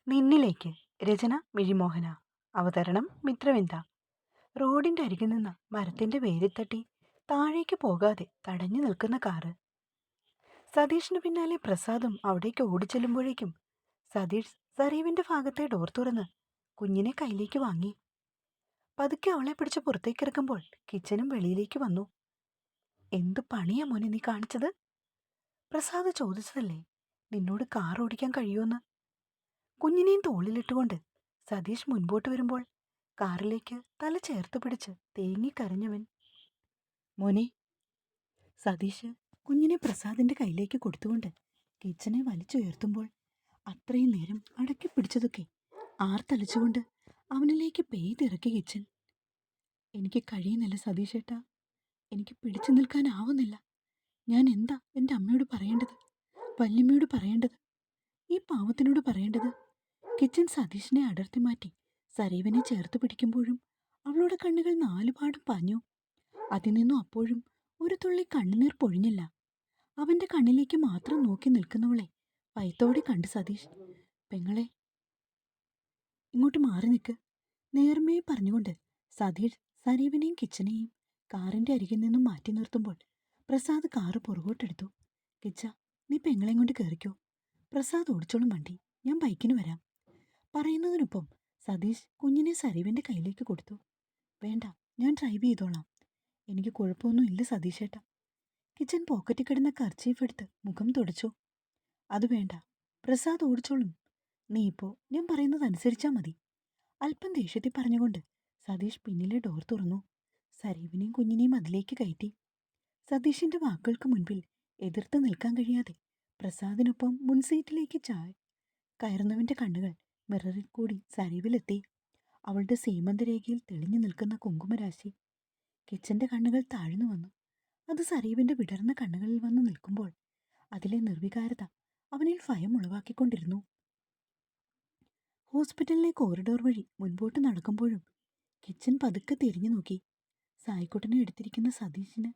നിന്നിലേക്ക്. രചന മിഴിമോഹന. അവതരണം മിത്രവിന്ദ. റോഡിന്റെ അരികിൽ നിന്ന് മരത്തിന്റെ വേരിൽ തട്ടി താഴേക്ക് പോകാതെ തടഞ്ഞു നിൽക്കുന്ന കാറ്. സതീഷിന് പിന്നാലെ പ്രസാദും അവിടേക്ക് ഓടിച്ചെല്ലുമ്പോഴേക്കും സതീഷ് സരീവിന്റെ ഭാഗത്തെ ഡോർ തുറന്ന് കുഞ്ഞിനെ കയ്യിലേക്ക് വാങ്ങി. പതുക്കെ അവളെ പിടിച്ച് പുറത്തേക്ക് ഇറക്കുമ്പോൾ കിച്ചനും വെളിയിലേക്ക് വന്നു. എന്തു പണിയാ മോനെ നീ കാണിച്ചത്? പ്രസാദ് ചോദിച്ചതല്ലേ നിന്നോട് കാർ ഓടിക്കാൻ കഴിയുമെന്ന്. കുഞ്ഞിനെയും തോളിലിട്ടുകൊണ്ട് സതീഷ് മുൻപോട്ട് വരുമ്പോൾ കാറിലേക്ക് തല ചേർത്ത് പിടിച്ച് തേങ്ങിക്കരഞ്ഞവൻ. മോനെ. സതീഷ് കുഞ്ഞിനെ പ്രസാദിന്റെ കയ്യിലേക്ക് കൊടുത്തുകൊണ്ട് കിച്ചനെ വലിച്ചുയർത്തുമ്പോൾ അത്രയും നേരം അടക്കി പിടിച്ചതൊക്കെ ആർത്തലച്ചുകൊണ്ട് അവനിലേക്ക് പെയ്തിറക്കി കിച്ചൻ. എനിക്ക് കഴിയുന്നില്ല സതീഷേട്ടാ, എനിക്ക് പിടിച്ചു നിൽക്കാനാവുന്നില്ല. ഞാൻ എന്താ എൻ്റെ അമ്മയോട് പറയേണ്ടത്, വല്യമ്മയോട് പറയേണ്ടത്, ഈ പാവത്തിനോട് പറയേണ്ടത്? കിച്ചൻ സതീഷിനെ അടർത്തി മാറ്റി സരീവിനെ ചേർത്ത് പിടിക്കുമ്പോഴും അവളുടെ കണ്ണുകൾ നാലുപാടും പാഞ്ഞു. അതിൽ നിന്നും അപ്പോഴും ഒരു തുള്ളി കണ്ണുനീർ പൊഴിഞ്ഞില്ല. അവന്റെ കണ്ണിലേക്ക് മാത്രം നോക്കി നിൽക്കുന്നവളെ ഭയത്തോടെ കണ്ട് സതീഷ്, പെങ്ങളെ ഇങ്ങോട്ട് മാറി നിൽക്ക്, നേർമയെ പറഞ്ഞുകൊണ്ട് സതീഷ് സരീവിനെയും കിച്ചനെയും കാറിന്റെ അരികിൽ നിന്നും മാറ്റി നിർത്തുമ്പോൾ പ്രസാദ് കാറ് പുറകോട്ടെടുത്തു. കിച്ച, നീ പെങ്ങളെയും കൊണ്ട് കയറിക്കോ, പ്രസാദ് ഓടിച്ചോളും വണ്ടി, ഞാൻ ബൈക്കിന് വരാം. പറയുന്നതിനൊപ്പം സതീഷ് കുഞ്ഞിനെ സരീവിന്റെ കയ്യിലേക്ക് കൊടുത്തു. വേണ്ട, ഞാൻ ഡ്രൈവ് ചെയ്തോളാം, എനിക്ക് കുഴപ്പമൊന്നും ഇല്ല സതീഷേട്ടാ. കിച്ചൻ പോക്കറ്റിൽ കിടന്ന കർച്ചീഫ് എടുത്ത് മുഖം തുടച്ചു. അത് വേണ്ട, പ്രസാദ് ഓടിച്ചോളും, നീ ഇപ്പോ ഞാൻ പറയുന്നത് അനുസരിച്ചാ മതി. അല്പം ദേഷ്യത്തിൽ പറഞ്ഞുകൊണ്ട് സതീഷ് പിന്നിലെ ഡോർ തുറന്നു. സരീവിനെയും കുഞ്ഞിനെയും അതിലേക്ക് കയറ്റി. സതീഷിന്റെ വാക്കുകൾക്ക് മുൻപിൽ എതിർത്ത് നിൽക്കാൻ കഴിയാതെ പ്രസാദിനൊപ്പം മുൻസീറ്റിലേക്ക് കയറുന്നവന്റെ കണ്ണുകൾ മിററിൽ കൂടി സരീവിലെത്തി. അവളുടെ സീമന്തരേഖയിൽ തെളിഞ്ഞു നിൽക്കുന്ന കുങ്കുമരാശി. കിച്ചന്റെ കണ്ണുകൾ താഴ്ന്നു വന്നു. അത് സരീവിന്റെ വിടർന്ന കണ്ണുകളിൽ വന്ന് നിൽക്കുമ്പോൾ അതിലെ നിർവികാരത അവനിൽ ഭയം ഉളവാക്കിക്കൊണ്ടിരുന്നു. ഹോസ്പിറ്റലിലെ കോറിഡോർ വഴി മുൻപോട്ട് നടക്കുമ്പോഴും കിച്ചൻ പതുക്കെ തിരിഞ്ഞു നോക്കി. സായിക്കുട്ടനെ എടുത്തിരിക്കുന്ന സതീഷിന്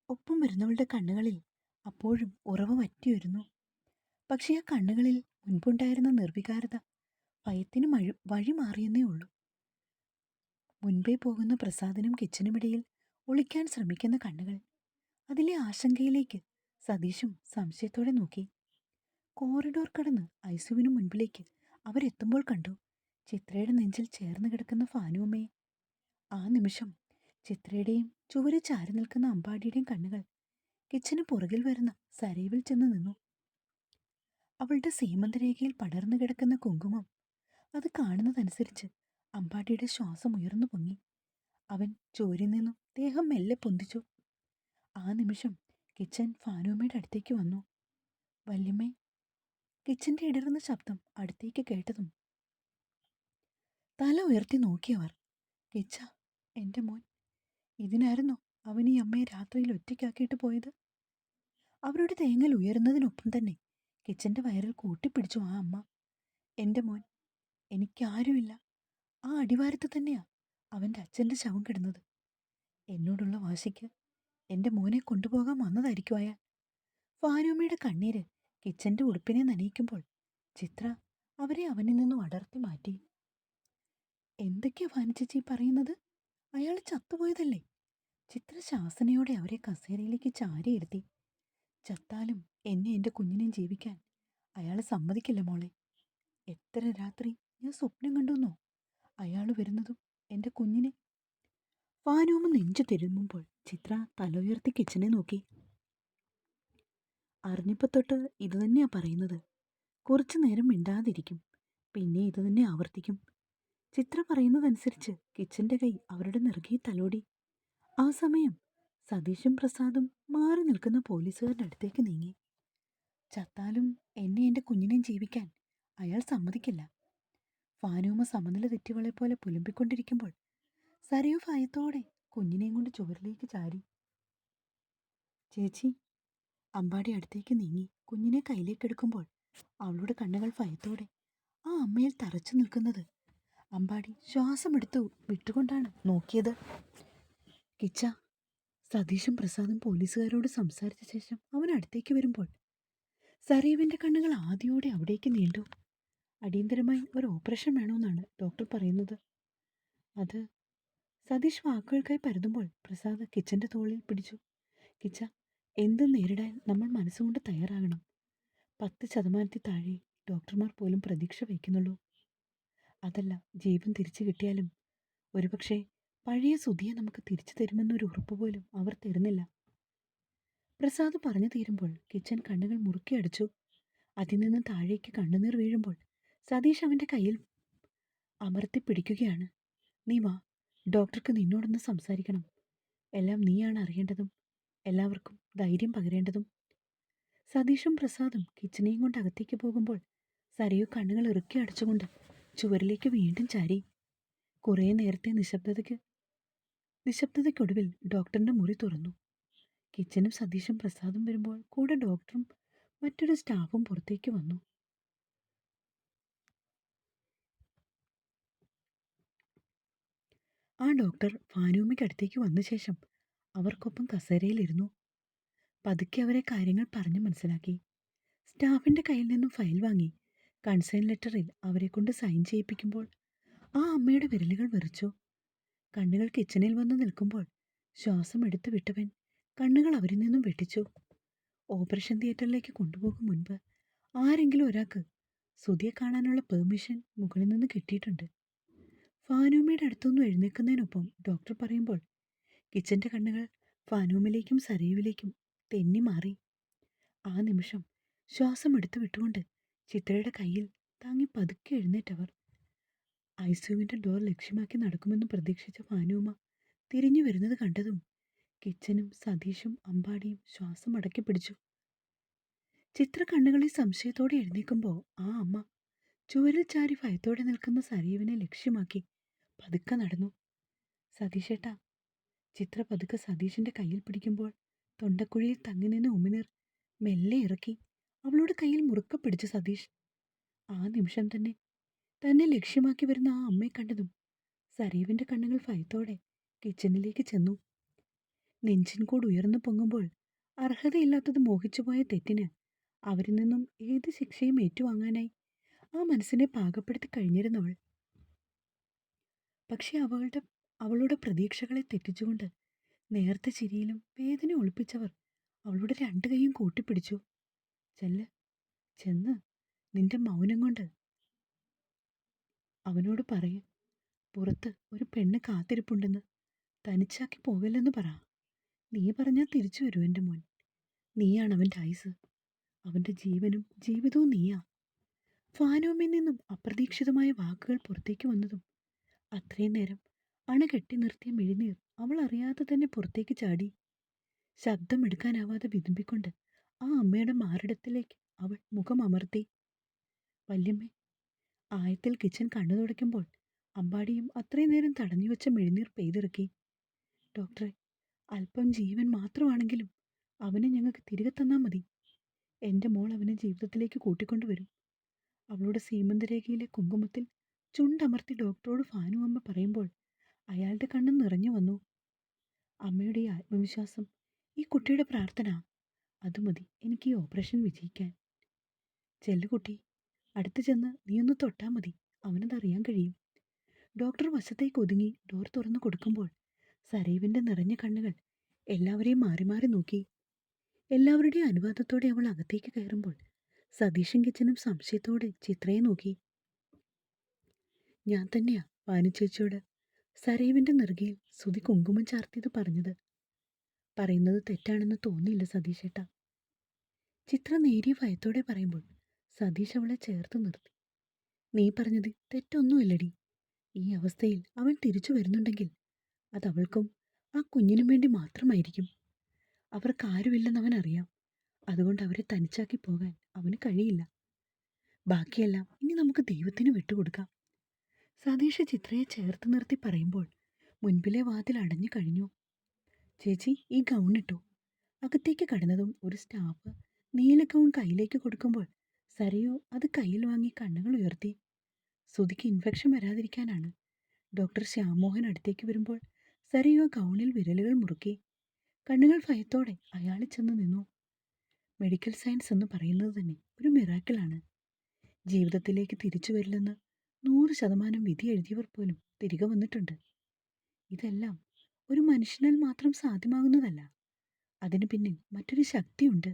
ഒപ്പം വരുന്നവളുടെ കണ്ണുകളിൽ അപ്പോഴും ഉറവ വറ്റിവരുന്നു. പക്ഷേ ആ കണ്ണുകളിൽ മുൻപുണ്ടായിരുന്ന നിർവികാരത ഭയത്തിന് വഴി മാറിയെന്നേ ഉള്ളൂ. മുൻപേ പോകുന്ന പ്രസാദിനും കിച്ചനുമിടയിൽ ഒളിക്കാൻ ശ്രമിക്കുന്ന കണ്ണുകൾ. അതിലെ ആശങ്കയിലേക്ക് സതീഷും സംശയത്തോടെ നോക്കി. കോറിഡോർ കടന്ന് ഐസുവിനു മുൻപിലേക്ക് അവരെത്തുമ്പോൾ കണ്ടു ചിത്രയുടെ നെഞ്ചിൽ ചേർന്ന് കിടക്കുന്ന ഫാനുമ്മയെ. ആ നിമിഷം ചിത്രയുടെയും ചുവര് ചാരി നിൽക്കുന്ന അമ്പാടിയുടെയും കണ്ണുകൾ കിച്ചന് പുറകിൽ വരുന്ന സരീവിൽ ചെന്ന് നിന്നു. അവളുടെ സീമന്തരേഖയിൽ പടർന്നു കിടക്കുന്ന കുങ്കുമം അത് കാണുന്നതനുസരിച്ച് അമ്പാടിയുടെ ശ്വാസം ഉയർന്നു പൊങ്ങി. അവൻ ചോരിൽ നിന്നും ദേഹം മെല്ലെ പൊന്തിച്ചു. ആ നിമിഷം കിച്ചൻ ഫാനുമ്മയുടെ അടുത്തേക്ക് വന്നു. വല്യമ്മേ. കിച്ചന്റെ ഇടറുന്ന ശബ്ദം അടുത്തേക്ക് കേട്ടതും തല ഉയർത്തി നോക്കിയവർ. കിച്ച, എൻ്റെ മോൻ, ഇതിനായിരുന്നോ അവൻ ഈ അമ്മയെ രാത്രിയിൽ ഒറ്റയ്ക്കാക്കിയിട്ട് പോയത്? അവരുടെ തേങ്ങൽ ഉയരുന്നതിനൊപ്പം തന്നെ കിച്ചന്റെ വയറിൽ കൂട്ടിപ്പിടിച്ചു ആ അമ്മ. എൻ്റെ മോൻ, എനിക്കാരുമില്ല. ആ അടിവാരത്ത് തന്നെയാ അവൻ്റെ അച്ഛൻ്റെ ശവം കിടന്നത്. എന്നോടുള്ള വാശിക്ക് എൻ്റെ മോനെ കൊണ്ടുപോകാൻ വന്നതായിരിക്കും അയാൾ. ഫാനുമ്മയുടെ കണ്ണീര് കിച്ചന്റെ ഉടുപ്പിനെ നനയിക്കുമ്പോൾ ചിത്ര അവരെ അവനിൽ നിന്നും അടർത്തി മാറ്റി. എന്തൊക്കെയാ ഫാനിച്ചേച്ചി പറയുന്നത്? അയാൾ ചത്തുപോയതല്ലേ? ചിത്ര ശാസനയോടെ അവരെ കസേരയിലേക്ക് ചാരിയിരുത്തി. ചത്താലും എന്നെ എൻ്റെ കുഞ്ഞിനെയും ജീവിക്കാൻ അയാൾ സമ്മതിക്കില്ല മോളെ. എത്ര രാത്രി ഞാൻ സ്വപ്നം കണ്ടുവന്നോ അയാൾ വരുന്നതും എൻ്റെ കുഞ്ഞിനെ. ഫാനൂമ നെഞ്ചു തിരുമ്മുമ്പോൾ ചിത്ര തല ഉയർത്തി കിച്ചനെ നോക്കി. അറിഞ്ഞപ്പോ തൊട്ട് ഇത് തന്നെയാ പറയുന്നത്. കുറച്ചു നേരം മിണ്ടാതിരിക്കും, പിന്നെ ഇത് തന്നെ ആവർത്തിക്കും. ചിത്ര പറയുന്നതനുസരിച്ച് കിച്ചന്റെ കൈ അവരുടെ നെറുകയിൽ തലോടി. ആ സമയം സതീഷും പ്രസാദും മാറി നിൽക്കുന്ന പോലീസുകാരുടെ അടുത്തേക്ക് നീങ്ങി. ചത്താലും എന്നെ എൻ്റെ കുഞ്ഞിനെയും ജീവിക്കാൻ അയാൾ സമ്മതിക്കില്ല. ഫാനൂമ സമനില തെറ്റിവളെ പോലെ പുലമ്പിക്കൊണ്ടിരിക്കുമ്പോൾ സരയു ഭയത്തോടെ കുഞ്ഞിനെയും കൊണ്ട് ചുവരിലേക്ക് ചാരി. ചേച്ചി. അമ്പാടി അടുത്തേക്ക് നീങ്ങി കുഞ്ഞിനെ കയ്യിലേക്കെടുക്കുമ്പോൾ അവളുടെ കണ്ണുകൾ ഭയത്തോടെ ആ അമ്മയിൽ തറച്ചു നിൽക്കുന്നത് അമ്പാടി ശ്വാസമെടുത്തു വിട്ടുകൊണ്ടാണ് നോക്കിയത്. കിച്ച. സതീഷും പ്രസാദും പോലീസുകാരോട് സംസാരിച്ച ശേഷം അവൻ അടുത്തേക്ക് വരുമ്പോൾ സരീവിന്റെ കണ്ണുകൾ ആദിയോടെ അവിടേക്ക് നീണ്ടു. അടിയന്തരമായി ഒരു ഓപ്പറേഷൻ വേണമെന്നാണ് ഡോക്ടർ പറയുന്നത്. അത് സതീഷ് വാക്കുകൾക്കായി പരതുമ്പോൾ പ്രസാദ് കിച്ചന്റെ തോളിൽ പിടിച്ചു. കിച്ച, എന്തും നേരിടാൻ നമ്മൾ മനസ്സുകൊണ്ട് തയ്യാറാകണം. 10% താഴെ ഡോക്ടർമാർ പോലും പ്രതീക്ഷ വയ്ക്കുന്നുള്ളൂ. അതല്ല, ജീവൻ തിരിച്ചു കിട്ടിയാലും ഒരുപക്ഷെ പഴയ സുധിയെ നമുക്ക് തിരിച്ചു തരുമെന്നൊരു ഉറപ്പ് പോലും അവർ തരുന്നില്ല. പ്രസാദ് പറഞ്ഞു തീരുമ്പോൾ കിച്ചൻ കണ്ണുകൾ മുറുക്കി അടിച്ചു. അതിൽ നിന്ന് താഴേക്ക് കണ്ണുനീർ വീഴുമ്പോൾ സതീഷ് അവന്റെ കയ്യിൽ അമർത്തി പിടിക്കുകയാണ്. നീ വാ, ഡോക്ടർക്ക് നിന്നോടൊന്ന് സംസാരിക്കണം. എല്ലാം നീയാണ് അറിയേണ്ടതും എല്ലാവർക്കും ധൈര്യം പകരേണ്ടതും. സതീഷും പ്രസാദും കിച്ചനെയും കൊണ്ട് അകത്തേക്ക് പോകുമ്പോൾ സരയു കണ്ണുകൾ ഇറുക്കി അടച്ചുകൊണ്ട് ചുവരിലേക്ക് വീണ്ടും ചാരി. കുറേ നേരത്തെ നിശബ്ദതയ്ക്കൊടുവിൽ ഡോക്ടറിന്റെ മുറി തുറന്നു. കിച്ചനും സതീഷും പ്രസാദും വരുമ്പോൾ കൂടെ ഡോക്ടറും മറ്റൊരു സ്റ്റാഫും പുറത്തേക്ക് വന്നു. ആ ഡോക്ടർ ഭാനുമ്മയ്ക്ക് അടുത്തേക്ക് വന്ന ശേഷം അവർക്കൊപ്പം കസേരയിലിരുന്നു. പതുക്കെ അവരെ കാര്യങ്ങൾ പറഞ്ഞു മനസ്സിലാക്കി. സ്റ്റാഫിന്റെ കയ്യിൽ നിന്നും ഫയൽ വാങ്ങി കൺസേൺ ലെറ്ററിൽ അവരെ കൊണ്ട് സൈൻ ചെയ്യിപ്പിക്കുമ്പോൾ ആ അമ്മയുടെ വിരലുകൾ വിറച്ചു. കണ്ണുകൾ കിച്ചണിൽ വന്ന് നിൽക്കുമ്പോൾ ശ്വാസം എടുത്തു വിട്ടവൻ കണ്ണുകൾ അവരിൽ നിന്നും വെട്ടിച്ചു. ഓപ്പറേഷൻ തിയേറ്ററിലേക്ക് കൊണ്ടുപോകും മുൻപ് ആരെങ്കിലും ഒരാൾക്ക് സുധിയെ കാണാനുള്ള പെർമിഷൻ മുകളിൽ നിന്ന് കിട്ടിയിട്ടുണ്ട്. ഫാനൂമയുടെ അടുത്തൊന്നും എഴുന്നേൽക്കുന്നതിനൊപ്പം ഡോക്ടർ പറയുമ്പോൾ കിച്ചന്റെ കണ്ണുകൾ ഫാനൂമിലേക്കും സരയുവിലേക്കും തെന്നി മാറി. ആ നിമിഷം ശ്വാസം എടുത്തു വിട്ടുകൊണ്ട് ചിത്രയുടെ കയ്യിൽ താങ്ങി പതുക്കെ എഴുന്നേറ്റവർ. ഐസിയുവിന്റെ ഡോർ ലക്ഷ്യമാക്കി നടക്കുമെന്ന് പ്രതീക്ഷിച്ച ഫാനൂമ തിരിഞ്ഞു വരുന്നത് കണ്ടതും കിച്ചനും സതീഷും അമ്പാടിയും ശ്വാസം അടക്കി പിടിച്ചു. ചിത്ര കണ്ണുകളിൽ സംശയത്തോടെ എഴുന്നേൽക്കുമ്പോൾ ആ അമ്മ ചുവരിൽ ചാരി ഭയത്തോടെ നിൽക്കുന്ന സരയുവിനെ ലക്ഷ്യമാക്കി പതുക്കെ നടന്നു. സതീഷേട്ടാ. ചിത്ര പതുക്കെ സതീഷിന്റെ കയ്യിൽ പിടിക്കുമ്പോൾ തൊണ്ടക്കുഴിയിൽ തങ്ങി നിന്ന് ഉമിനീർ മെല്ലെ ഇറക്കി അവളുടെ കയ്യിൽ മുറുക്ക പിടിച്ചു സതീഷ്. ആ നിമിഷം തന്നെ ലക്ഷ്യമാക്കി വരുന്ന ആ അമ്മയെ കണ്ടതും സരീവിന്റെ കണ്ണുകൾ ഭയത്തോടെ കിച്ചണിലേക്ക് ചെന്നു. നെഞ്ചിൻകൂട് ഉയർന്നു പൊങ്ങുമ്പോൾ അർഹതയില്ലാത്തത് മോഹിച്ചുപോയ തെറ്റിന് അവരിൽ നിന്നും ഏത് ശിക്ഷയും ഏറ്റുവാങ്ങാനായി ആ മനസ്സിനെ പാകപ്പെടുത്തി കഴിഞ്ഞിരുന്നവൾ. പക്ഷെ അവളുടെ പ്രതീക്ഷകളെ തെറ്റിച്ചുകൊണ്ട് നേർത്ത ചിരിയിലും വേദന ഒളിപ്പിച്ചവർ അവളുടെ 2 കൈയും കൂട്ടിപ്പിടിച്ചു. ചെന്ന് നിന്റെ മൗനം കൊണ്ട് അവനോട് പറയ, പുറത്ത് ഒരു പെണ്ണ് കാത്തിരിപ്പുണ്ടെന്ന്. തനിച്ചാക്കി പോകല്ലെന്ന് പറ. നീ പറഞ്ഞാൽ തിരിച്ചു വരൂ എൻ്റെ മോൻ. നീയാണ് അവൻ്റെ ആയുസ്, അവൻ്റെ ജീവനും ജീവിതവും നീയാ. ഫാനോമിൽ നിന്നും അപ്രതീക്ഷിതമായ വാക്കുകൾ പുറത്തേക്ക് വന്നതും അത്രയും നേരം അണകെട്ടി നിർത്തിയ മിഴിനീർ അവൾ അറിയാതെ തന്നെ പുറത്തേക്ക് ചാടി. ശബ്ദമെടുക്കാനാവാതെ വിതുമ്പിക്കൊണ്ട് ആ അമ്മയുടെ മാറിടത്തിലേക്ക് അവൾ മുഖം അമർത്തി. വല്യമ്മേ. ആയത്തിൽ കിച്ചൻ കണ്ണു തുടയ്ക്കുമ്പോൾ അമ്പാടിയും അത്രയും നേരം തടഞ്ഞുവെച്ച മിഴിനീർ പെയ്തിറക്കി. ഡോക്ടറെ, അല്പം ജീവൻ മാത്രമാണെങ്കിലും അവനെ ഞങ്ങൾക്ക് തിരികെ തന്നാൽ മതി. എൻ്റെ മോൾ അവനെ ജീവിതത്തിലേക്ക് കൂട്ടിക്കൊണ്ടുവരും. അവളുടെ സീമന്തരേഖയിലെ കുങ്കുമത്തിൽ ചുണ്ടമർത്തി ഡോക്ടറോട് ഫാനു അമ്മ പറയുമ്പോൾ അയാളുടെ കണ്ണ് നിറഞ്ഞു വന്നു. അമ്മയുടെ ഈ ആത്മവിശ്വാസം, ഈ കുട്ടിയുടെ പ്രാർത്ഥന, അതുമതി എനിക്ക് ഈ ഓപ്പറേഷൻ വിജയിക്കാൻ. ചെല്ലുകുട്ടി, അടുത്ത് ചെന്ന് നീയൊന്ന് തൊട്ടാൽ മതി, അവനതറിയാൻ കഴിയും. ഡോക്ടർ വശത്തേക്ക് ഒതുങ്ങി ഡോർ തുറന്നു കൊടുക്കുമ്പോൾ സരീവിന്റെ നിറഞ്ഞ കണ്ണുകൾ എല്ലാവരെയും മാറി മാറി നോക്കി. എല്ലാവരുടെയും അനുവാദത്തോടെ അവൾ അകത്തേക്ക് കയറുമ്പോൾ സതീഷും കിച്ചനും സംശയത്തോടെ ചിത്രയെ നോക്കി. ഞാൻ തന്നെയാ വാനുചേച്ചിയോട് സരീവിന്റെ നെറുകയിൽ സുധി കുങ്കുമം ചാർത്തിയത് പറയുന്നത് തെറ്റാണെന്ന് തോന്നിയില്ല സതീഷേട്ടാ. ചിത്ര നേരിയ ഭയത്തോടെ പറയുമ്പോൾ സതീഷ് അവളെ ചേർത്ത് നിർത്തി. നീ പറഞ്ഞത് തെറ്റൊന്നുമില്ലടി. ഈ അവസ്ഥയിൽ അവൻ തിരിച്ചു വരുന്നുണ്ടെങ്കിൽ അതവൾക്കും ആ കുഞ്ഞിനും വേണ്ടി മാത്രമായിരിക്കും. അവർക്കാരുമില്ലെന്ന് അവനറിയാം. അതുകൊണ്ട് അവരെ തനിച്ചാക്കി പോകാൻ അവന് കഴിയില്ല. ബാക്കിയെല്ലാം ഇനി നമുക്ക് ദൈവത്തിന് വിട്ടുകൊടുക്കാം. സതീഷ് ചിത്രയെ ചേർത്ത് നിർത്തി പറയുമ്പോൾ മുൻപിലെ വാതിൽ അടഞ്ഞു കഴിഞ്ഞു. ചേച്ചി, ഈ ഗൗൺ ഇട്ടു. അകത്തേക്ക് കടന്നതും ഒരു സ്റ്റാഫ് നീല ഗൗൺ കയ്യിലേക്ക് കൊടുക്കുമ്പോൾ സരയോ അത് കയ്യിൽ വാങ്ങി കണ്ണുകൾ ഉയർത്തി. സുധിക്ക് ഇൻഫെക്ഷൻ വരാതിരിക്കാനാണ്. ഡോക്ടർ ശ്യാമോഹൻ അടുത്തേക്ക് വരുമ്പോൾ സരയോ ഗൗണിൽ വിരലുകൾ മുറുക്കി. കണ്ണുകൾ ഭയത്തോടെ അയാളിൽ ചെന്ന് നിന്നു. മെഡിക്കൽ സയൻസ് എന്ന് പറയുന്നത് തന്നെ ഒരു മിറാക്കിളാണ്. ജീവിതത്തിലേക്ക് തിരിച്ചു വരില്ലെന്ന് 100% വിധി എഴുതിയവർ പോലും തിരികെ വന്നിട്ടുണ്ട്. ഇതെല്ലാം ഒരു മനുഷ്യനാൽ മാത്രം സാധ്യമാകുന്നതല്ല. അതിന് പിന്നിൽ മറ്റൊരു ശക്തിയുണ്ട്.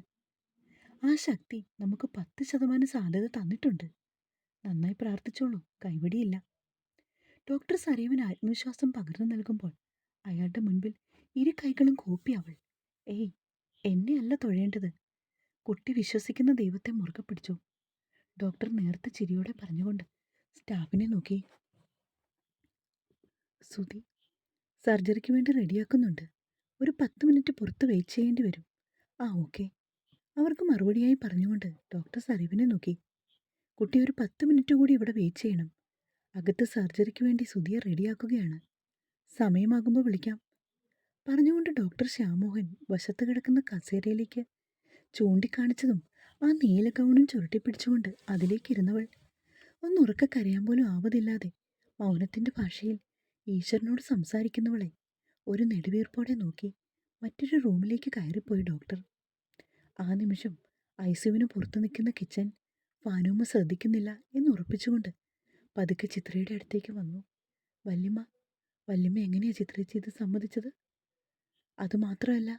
ആ ശക്തി നമുക്ക് 10% സാധ്യത തന്നിട്ടുണ്ട്. നന്നായി പ്രാർത്ഥിച്ചോളൂ, കൈവടിയില്ല. ഡോക്ടർ സരീവിന് ആത്മവിശ്വാസം പകർന്നു നൽകുമ്പോൾ അയാളുടെ മുൻപിൽ ഇരു കൈകളും കൂപ്പി അവൾ. ഏയ്, എന്നെ അല്ല തൊഴേണ്ടത്. കുട്ടി വിശ്വസിക്കുന്ന ദൈവത്തെ മുറുകെ പിടിച്ചു. ഡോക്ടർ നേർത്ത ചിരിയോടെ പറഞ്ഞുകൊണ്ട് സ്റ്റാഫിനെ നോക്കി. സുധി സർജറിക്ക് വേണ്ടി റെഡിയാക്കുന്നുണ്ട്. ഒരു 10 മിനിറ്റ് പുറത്ത് വെയിറ്റ് ചെയ്യേണ്ടി വരും. ആ ഓക്കെ. അവർക്ക് മറുപടിയായി പറഞ്ഞുകൊണ്ട് ഡോക്ടർ സരീവിനെ നോക്കി. കുട്ടി ഒരു 10 മിനിറ്റ് കൂടി ഇവിടെ വെയിറ്റ് ചെയ്യണം. അകത്ത് സർജറിക്ക് വേണ്ടി സുധിയെ റെഡിയാക്കുകയാണ്. സമയമാകുമ്പോൾ വിളിക്കാം. പറഞ്ഞുകൊണ്ട് ഡോക്ടർ ശ്യാമോഹൻ വശത്ത് കിടക്കുന്ന കസേരയിലേക്ക് ചൂണ്ടിക്കാണിച്ചതും ആ നീല ഗൗണും ചുരുട്ടിപ്പിടിച്ചുകൊണ്ട് അതിലേക്കിരുന്നവൾ ഒന്നുറക്കെ കരയാൻ പോലും ആവതില്ലാതെ മൗനത്തിന്റെ ഭാഷയിൽ ഈശ്വരനോട് സംസാരിക്കുന്നവളെ ഒരു നെടുവീർപ്പോടെ നോക്കി മറ്റൊരു റൂമിലേക്ക് കയറിപ്പോയി ഡോക്ടർ. ആ നിമിഷം ഐസിയുവിന് പുറത്തു നിൽക്കുന്ന കിച്ചൻ ഫാനൂമ്മ ശ്രദ്ധിക്കുന്നില്ല എന്ന് ഉറപ്പിച്ചുകൊണ്ട് പതുക്കെ ചിത്രയുടെ അടുത്തേക്ക് വന്നു. വല്യമ്മ, വല്യമ്മ എങ്ങനെയാ ചിത്രേച്ചി ഇത് സമ്മതിച്ചത്? അതുമാത്രമല്ല,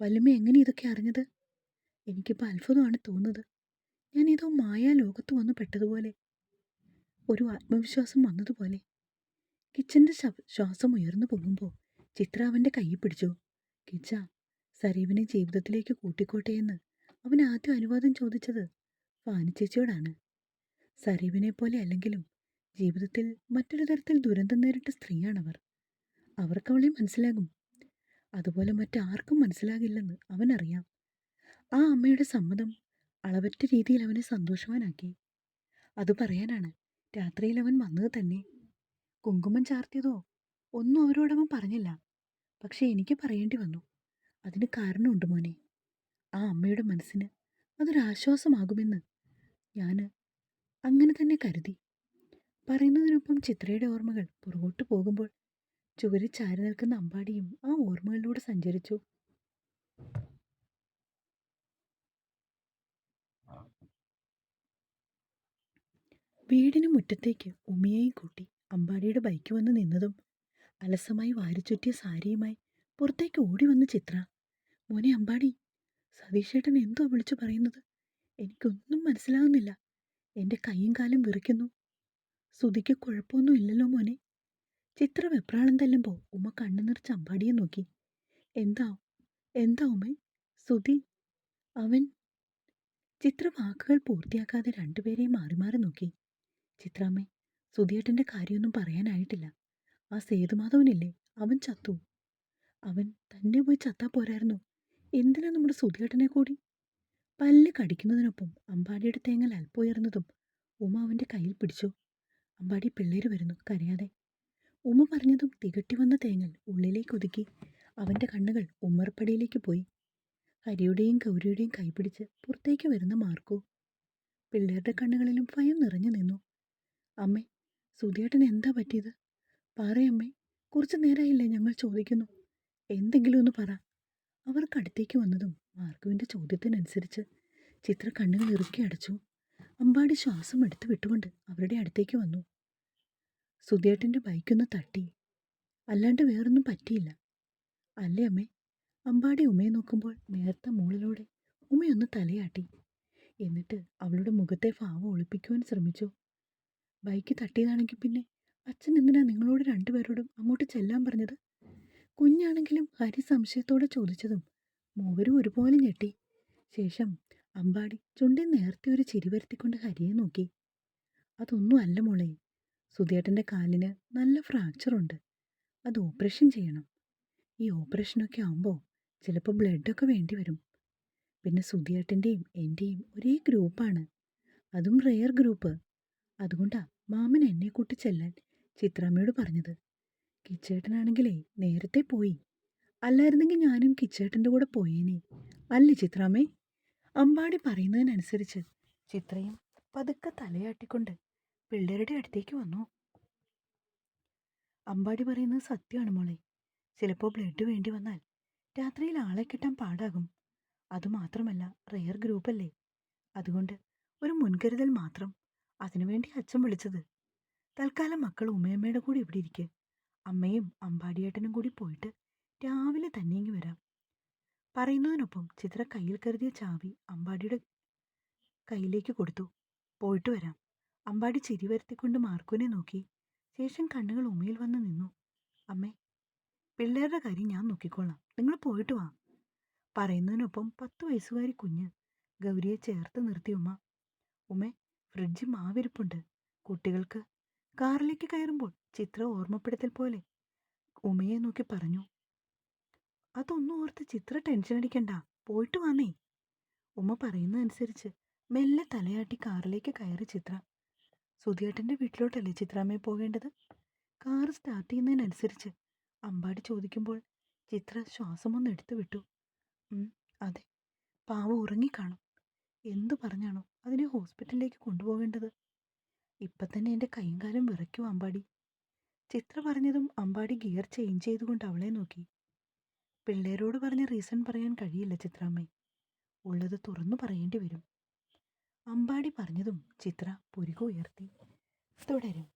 വല്യമ്മ എങ്ങനെ ഇതൊക്കെ അറിഞ്ഞത്? എനിക്കിപ്പോൾ അത്ഭുതമാണ് തോന്നുന്നത്. ഞാൻ ഏതോ മായാ ലോകത്ത് വന്ന് പെട്ടതുപോലെ, ഒരു ആത്മവിശ്വാസം വന്നതുപോലെ. കിച്ചൻ്റെ ശ്വാസം ഉയർന്നു പൊങ്ങുമ്പോൾ ചിത്ര അവൻ്റെ കൈയിൽ പിടിച്ചു. കിച്ച, സരീവിനെ ജീവിതത്തിലേക്ക് കൂട്ടിക്കോട്ടെ എന്ന് അവൻ ആദ്യം അനുവാദം ചോദിച്ചത് ഫാനി ചേച്ചിയോടാണ്. സരീവിനെ പോലെ അല്ലെങ്കിലും ജീവിതത്തിൽ മറ്റൊരു തരത്തിൽ ദുരന്തം നേരിട്ട സ്ത്രീയാണവർ. അവർക്കവളെ മനസ്സിലാകും. അതുപോലെ മറ്റാർക്കും മനസ്സിലാകില്ലെന്ന് അവനറിയാം. ആ അമ്മയുടെ സമ്മതം അളവറ്റ രീതിയിൽ അവനെ സന്തോഷവാനാക്കി. അത് പറയാനാണ് രാത്രിയിൽ അവൻ വന്നത് തന്നെ. കുങ്കുമം ചാർത്തിയതോ ഒന്നും അവരോടവൻ പറഞ്ഞില്ല. പക്ഷെ എനിക്ക് പറയേണ്ടി വന്നു. അതിന് കാരണമുണ്ട് മോനെ. ആ അമ്മയുടെ മനസ്സിന് അതൊരാശ്വാസമാകുമെന്ന് ഞാൻ അങ്ങനെ തന്നെ കരുതി. പറയുന്നതിനൊപ്പം ചിത്രയുടെ ഓർമ്മകൾ പുറകോട്ട് പോകുമ്പോൾ ചുവരിൽ ചാരി നിൽക്കുന്ന അമ്പാടിയും ആ ഓർമ്മകളിലൂടെ സഞ്ചരിച്ചു. വീടിന് മുറ്റത്തേക്ക് ഉമിയെയും കൂട്ടി അമ്പാടിയുടെ ബൈക്ക് വന്ന് നിന്നതും അലസമായി വാരിച്ചുറ്റിയ സാരിയുമായി പുറത്തേക്ക് ഓടി വന്ന് ചിത്ര. മോനെ അമ്പാടി, സതീഷേട്ടൻ എന്തോ വിളിച്ചു പറയുന്നത്? എനിക്കൊന്നും മനസ്സിലാകുന്നില്ല. എൻ്റെ കൈയും കാലും വിറയ്ക്കുന്നു. സുധിക്ക് കുഴപ്പമൊന്നും ഇല്ലല്ലോ മോനെ? ചിത്ര വെപ്രാളം തല്ലുമ്പോൾ ഉമ്മ കണ്ണു നിറച്ച് അമ്പാടിയെ നോക്കി. എന്താ എന്താ ഉമ്മേ? സുധി, അവൻ. ചിത്ര വാക്കുകൾ പൂർത്തിയാക്കാതെ രണ്ടുപേരെയും മാറി മാറി നോക്കി. ചിത്രാമ്മേ, സുധിയേട്ടൻ്റെ കാര്യമൊന്നും പറയാനായിട്ടില്ല. ആ സേതുമാധവനില്ലേ, അവൻ ചത്തു. അവൻ തന്നെ പോയി ചത്താ പോരായിരുന്നു. എന്തിനാ നമ്മുടെ സുധിയേട്ടനെ കൂടി? പല്ല് കടിക്കുന്നതിനൊപ്പം അമ്പാടിയുടെ തേങ്ങൽ അല്പം ഉയർന്നതും ഉമ്മ അവൻ്റെ കയ്യിൽ പിടിച്ചു. അമ്പാടി, പിള്ളേര് വരുന്നു, കരയാതെ. ഉമ്മ പറഞ്ഞതും തികട്ടി വന്ന തേങ്ങൽ ഉള്ളിലേക്ക് ഒതുക്കി അവൻ്റെ കണ്ണുകൾ ഉമ്മറപ്പടിയിലേക്ക് പോയി. ഹരിയുടെയും ഗൗരിയുടെയും കൈപിടിച്ച് പുറത്തേക്ക് വരുന്ന മാർക്കോ. പിള്ളേരുടെ കണ്ണുകളിലും ഭയം നിറഞ്ഞു നിന്നു. അമ്മേ, സുധിയേട്ടന് എന്താ പറ്റിയത്? പറയമ്മേ, കുറച്ചു നേരമായില്ലേ ഞങ്ങൾ ചോദിക്കുന്നു. എന്തെങ്കിലും ഒന്ന് പറ. അവർക്കടുത്തേക്ക് വന്നതും മാർക്കുവിൻ്റെ ചോദ്യത്തിനനുസരിച്ച് ചിത്ര കണ്ണുകൾ ഇറുക്കി അടച്ചു. അമ്പാടി ശ്വാസം എടുത്തു വിട്ടുകൊണ്ട് അവരുടെ അടുത്തേക്ക് വന്നു. സുധിയേട്ടൻ്റെ ബൈക്കൊന്ന് തട്ടി, അല്ലാണ്ട് വേറൊന്നും പറ്റിയില്ല അല്ലേ അമ്മേ? അമ്പാടി ഉമ്മയെ നോക്കുമ്പോൾ നേർത്ത മൂളിലൂടെ ഉമ്മയൊന്ന് തലയാട്ടി. എന്നിട്ട് അവളുടെ മുഖത്തെ ഭാവം ഒളിപ്പിക്കുവാൻ ശ്രമിച്ചു. ബൈക്ക് തട്ടിയതാണെങ്കിൽ പിന്നെ അച്ഛൻ എന്തിനാ നിങ്ങളോട് രണ്ടുപേരോടും അങ്ങോട്ട് ചെല്ലാൻ പറഞ്ഞത്? കുഞ്ഞാണെങ്കിലും ഹരി സംശയത്തോടെ ചോദിച്ചതും മൂവരും ഒരുപോലെ ഞെട്ടി. ശേഷം അമ്പാടി ചുണ്ടിൽ നേർത്തി ഒരു ചിരി വരുത്തിക്കൊണ്ട് ഹരിയെ നോക്കി. അതൊന്നും അല്ല മോളെ, സുധിയേട്ടൻ്റെ കാലിന് നല്ല ഫ്രാക്ചറുണ്ട്. അത് ഓപ്പറേഷൻ ചെയ്യണം. ഈ ഓപ്പറേഷനൊക്കെ ആകുമ്പോൾ ചിലപ്പോൾ ബ്ലഡൊക്കെ വേണ്ടി വരും. പിന്നെ സുധിയേട്ടൻ്റെയും എൻ്റെയും ഒരേ ഗ്രൂപ്പാണ്, അതും റെയർ ഗ്രൂപ്പ്. അതുകൊണ്ടാ മാമൻ എന്നെ കൂട്ടി ചെല്ലാൻ ചിത്രാമ്മയോട് പറഞ്ഞത്. കിച്ചേട്ടനാണെങ്കിലേ നേരത്തെ പോയി. അല്ലായിരുന്നെങ്കിൽ ഞാനും കിച്ചേട്ടൻ്റെ കൂടെ പോയേനെ, അല്ലേ ചിത്രാമ്മേ? അമ്പാടി പറയുന്നതിനനുസരിച്ച് ചിത്രയും പതുക്കെ തലയാട്ടിക്കൊണ്ട് പിള്ളേരുടെ അടുത്തേക്ക് വന്നു. അമ്പാടി പറയുന്നത് സത്യമാണ് മോളെ. ചിലപ്പോൾ ബ്ലഡ് വേണ്ടി വന്നാൽ രാത്രിയിൽ ആളെ കിട്ടാൻ പാടാകും. അതുമാത്രമല്ല, റെയർ ഗ്രൂപ്പല്ലേ. അതുകൊണ്ട് ഒരു മുൻകരുതൽ മാത്രം. അതിനുവേണ്ടി അച്ഛൻ വിളിച്ചത്. തൽക്കാലം മക്കൾ ഉമ്മയമ്മയുടെ കൂടെ ഇവിടെ ഇരിക്കുക. അമ്മയും അമ്പാടിയേട്ടനും കൂടി പോയിട്ട് രാവിലെ തന്നെ ഇങ്ങ് വരാം. പറയുന്നതിനൊപ്പം ചിത്ര കയ്യിൽ കരുതിയ ചാവി അമ്പാടിയുടെ കയ്യിലേക്ക് കൊടുത്തു. പോയിട്ട് വരാം. അമ്പാടി ചിരി വരുത്തിക്കൊണ്ട് മാർക്കുവിനെ നോക്കി. ശേഷം കണ്ണുകൾ ഉമ്മയിൽ വന്ന് നിന്നു. അമ്മേ, പിള്ളേരുടെ കാര്യം ഞാൻ നോക്കിക്കോളാം. നിങ്ങൾ പോയിട്ട് വാ. പറയുന്നതിനൊപ്പം 10 വയസ്സുകാരി കുഞ്ഞ് ഗൗരിയെ ചേർത്ത് നിർത്തി ഉമ്മ. ഉമ്മേ, ഫ്രിഡ്ജിൽ മാവിരിപ്പുണ്ട്. കുട്ടികൾക്ക്. കാറിലേക്ക് കയറുമ്പോൾ ചിത്ര ഓർമ്മപ്പെടുത്തൽ പോലെ ഉമ്മയെ നോക്കി പറഞ്ഞു. അതൊന്നും ഓർത്ത് ചിത്ര ടെൻഷൻ അടിക്കണ്ട. പോയിട്ട് വന്നേ. ഉമ്മ പറയുന്നതനുസരിച്ച് മെല്ലെ തലയാട്ടി കാറിലേക്ക് കയറി ചിത്ര. സുധിയേട്ടൻ്റെ വീട്ടിലോട്ടല്ലേ ചിത്രാമ്മയെ പോകേണ്ടത്? കാറ് സ്റ്റാർട്ട് ചെയ്യുന്നതിനനുസരിച്ച് അമ്പാടി ചോദിക്കുമ്പോൾ ചിത്ര ശ്വാസമൊന്ന് എടുത്തു വിട്ടു. അതെ, പാവം ഉറങ്ങിക്കാണും. എന്തു പറഞ്ഞാണോ അതിനെ ഹോസ്പിറ്റലിലേക്ക് കൊണ്ടുപോകേണ്ടത്? ഇപ്പം തന്നെ എൻ്റെ കൈയും കാലും വിറയ്ക്കും അമ്പാടി. ചിത്ര പറഞ്ഞതും അമ്പാടി ഗിയർ ചേഞ്ച് ചെയ്തുകൊണ്ട് അവളെ നോക്കി. പിള്ളേരോട് പറഞ്ഞ റീസൺ പറയാൻ കഴിയില്ല ചിത്രാമ്മേ. ഉള്ളത് തുറന്നു പറയേണ്ടി വരും. അമ്പാടി പറഞ്ഞതും ചിത്ര പുരികം ഉയർത്തി. തുടരും.